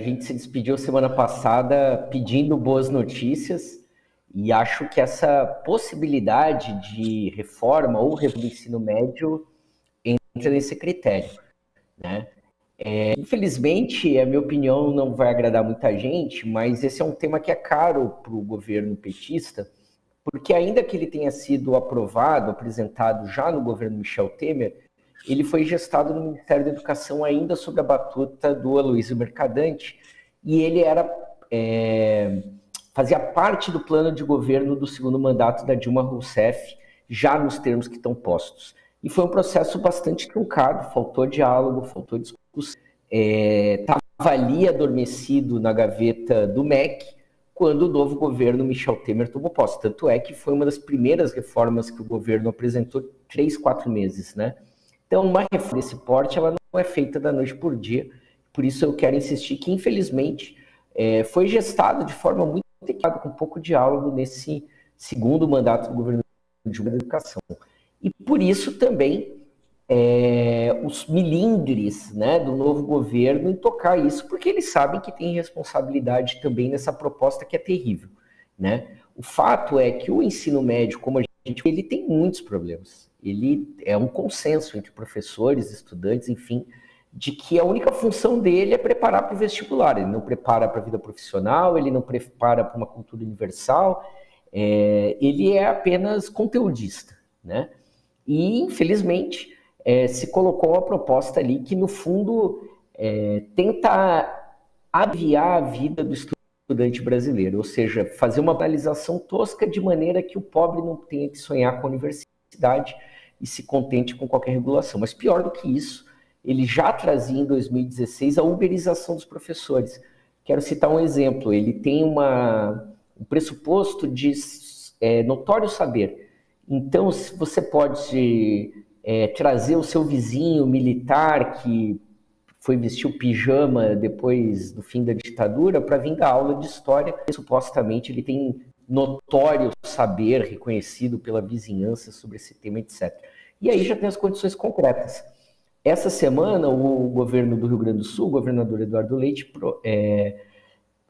gente se despediu semana passada pedindo boas notícias e acho que essa possibilidade de reforma ou do ensino médio entra nesse critério, né? Infelizmente, a minha opinião não vai agradar muita gente, mas esse é um tema que é caro para o governo petista, porque ainda que ele tenha sido aprovado, apresentado já no governo Michel Temer, ele foi gestado no Ministério da Educação ainda sob a batuta do Aloysio Mercadante, e ele fazia parte do plano de governo do segundo mandato da Dilma Rousseff, já nos termos que estão postos. E foi um processo bastante truncado, faltou diálogo, faltou discussão, estava ali adormecido na gaveta do MEC, quando o novo governo Michel Temer tomou posse. Tanto é que foi uma das primeiras reformas que o governo apresentou 3, 4 meses, né? Então, uma reforma desse porte, ela não é feita da noite por dia, por isso eu quero insistir que, infelizmente, foi gestado de forma muito equilibrada, com pouco diálogo nesse segundo mandato do governo de Educação. E por isso também os milindres, né, do novo governo em tocar isso, porque eles sabem que tem responsabilidade também nessa proposta que é terrível, né? O fato é que o ensino médio, como a gente vê, ele tem muitos problemas. Ele é um consenso entre professores, estudantes, enfim, de que a única função dele é preparar para o vestibular. Ele não prepara para a vida profissional, ele não prepara para uma cultura universal, ele é apenas conteudista, né? E, infelizmente, se colocou uma proposta ali que, no fundo, tenta aviar a vida do estudante brasileiro, ou seja, fazer uma balização tosca de maneira que o pobre não tenha que sonhar com a universidade e se contente com qualquer regulação. Mas pior do que isso, ele já trazia em 2016 a uberização dos professores. Quero citar um exemplo, ele tem um pressuposto de notório saber. Então, se você pode trazer o seu vizinho militar que foi vestir o pijama depois do fim da ditadura para vir dar aula de história, supostamente ele tem notório saber reconhecido pela vizinhança sobre esse tema, etc. E aí já tem as condições concretas. Essa semana, o governo do Rio Grande do Sul, o governador Eduardo Leite,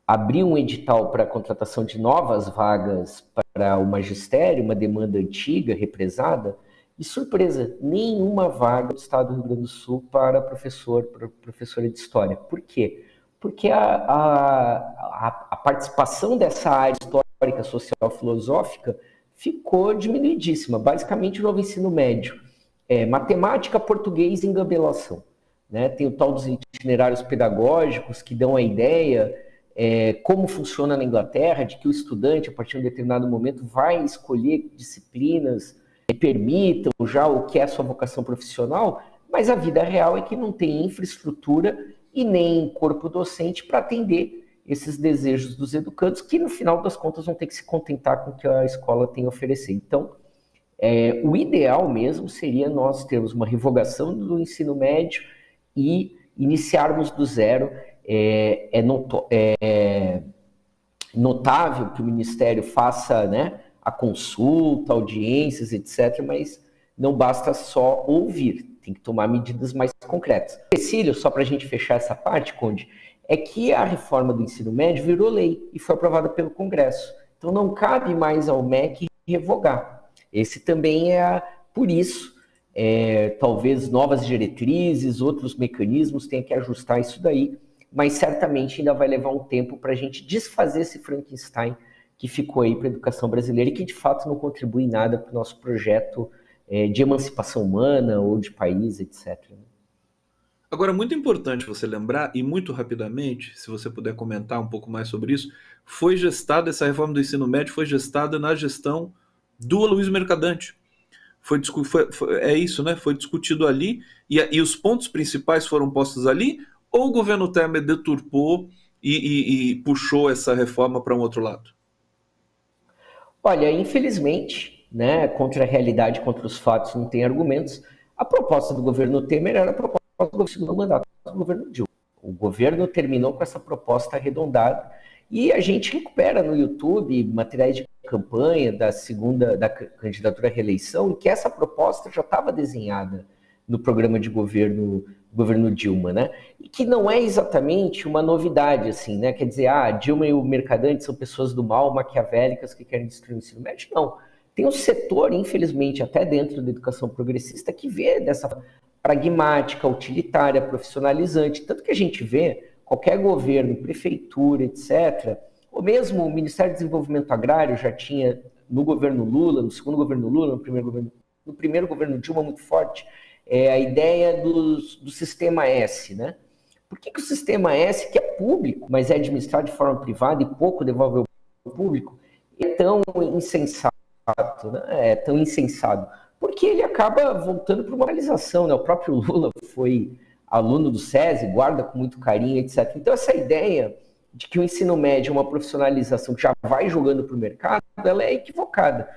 abriu um edital para a contratação de novas vagas para o magistério, uma demanda antiga, represada, e surpresa, nenhuma vaga do estado do Rio Grande do Sul para professora de história. Por quê? Porque a participação dessa área histórica, social, filosófica ficou diminuidíssima. Basicamente, o novo ensino médio matemática, português e engabelação, né? Tem o tal dos itinerários pedagógicos que dão a ideia como funciona na Inglaterra, de que o estudante, a partir de um determinado momento, vai escolher disciplinas que permitam já o que é a sua vocação profissional, mas a vida real é que não tem infraestrutura e nem corpo docente para atender esses desejos dos educandos, que no final das contas vão ter que se contentar com o que a escola tem a oferecer. Então, o ideal mesmo seria nós termos uma revogação do ensino médio e iniciarmos do zero. É notável que o Ministério faça, né, a consulta, audiências, etc., mas não basta só ouvir, tem que tomar medidas mais concretas. O empecilho, só para a gente fechar essa parte, Conde, é que a reforma do ensino médio virou lei e foi aprovada pelo Congresso. Então não cabe mais ao MEC revogar. Esse também por isso, talvez novas diretrizes, outros mecanismos tenham que ajustar isso daí, mas certamente ainda vai levar um tempo para a gente desfazer esse Frankenstein que ficou aí para a educação brasileira e que de fato não contribui em nada para o nosso projeto de emancipação humana ou de país, etc. Agora, muito importante você lembrar, e muito rapidamente, se você puder comentar um pouco mais sobre isso, essa reforma do ensino médio foi gestada na gestão do Aloysio Mercadante. É isso, né? Foi discutido ali, e os pontos principais foram postos ali, ou o governo Temer deturpou e puxou essa reforma para um outro lado? Olha, infelizmente, né, contra a realidade, contra os fatos, não tem argumentos. A proposta do governo Temer era a proposta do segundo mandato do governo Dilma. O governo terminou com essa proposta arredondada e a gente recupera no YouTube materiais de campanha da candidatura à reeleição, em que essa proposta já estava desenhada no programa de governo Dilma, né? E que não é exatamente uma novidade, assim, né? Quer dizer, Dilma e o Mercadante são pessoas do mal, maquiavélicas que querem destruir o ensino médio. Não. Tem um setor, infelizmente, até dentro da educação progressista, que vê dessa pragmática, utilitária, profissionalizante. Tanto que a gente vê qualquer governo, prefeitura, etc., ou mesmo o Ministério do Desenvolvimento Agrário já tinha no governo Lula, no segundo governo Lula, no primeiro governo Dilma muito forte, a ideia do sistema S, né? Por que o sistema S, que é público, mas é administrado de forma privada e pouco devolve ao público, é tão insensato, né? É tão insensado? Porque ele acaba voltando para uma realização, né? O próprio Lula foi aluno do SESI, guarda com muito carinho, etc. Então essa ideia de que o ensino médio é uma profissionalização que já vai jogando para o mercado, ela é equivocada.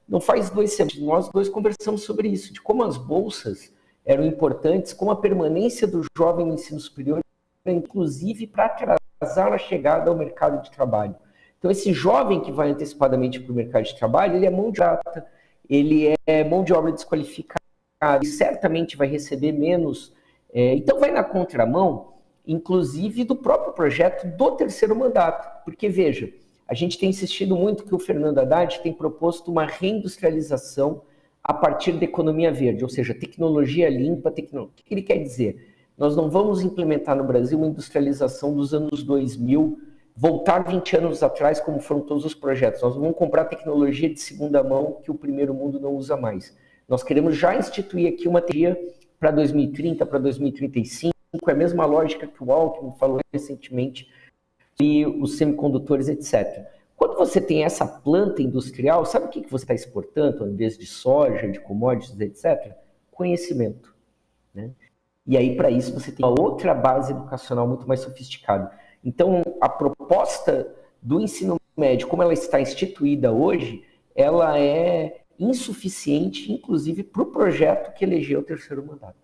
Não faz 2 semanas, nós dois conversamos sobre isso, de como as bolsas eram importantes, como a permanência do jovem no ensino superior, inclusive para atrasar a chegada ao mercado de trabalho. Então, esse jovem que vai antecipadamente para o mercado de trabalho, ele é mão de obra, ele é mão de obra desqualificada, e certamente vai receber menos. Então, vai na contramão, inclusive, do próprio projeto do terceiro mandato. Porque, veja, a gente tem insistido muito que o Fernando Haddad tem proposto uma reindustrialização a partir da economia verde, ou seja, tecnologia limpa. O que ele quer dizer? Nós não vamos implementar no Brasil uma industrialização dos anos 2000, voltar 20 anos atrás, como foram todos os projetos. Nós vamos comprar tecnologia de segunda mão que o primeiro mundo não usa mais. Nós queremos já instituir aqui uma tecnologia para 2030, para 2035, é a mesma lógica que o Alckmin falou recentemente, e os semicondutores, etc. Quando você tem essa planta industrial, sabe o que você está exportando, ao invés de soja, de commodities, etc? Conhecimento, né? E aí, para isso, você tem uma outra base educacional muito mais sofisticada. Então, a proposta do ensino médio, como ela está instituída hoje, ela é insuficiente, inclusive, para o projeto que elegeu o terceiro mandato.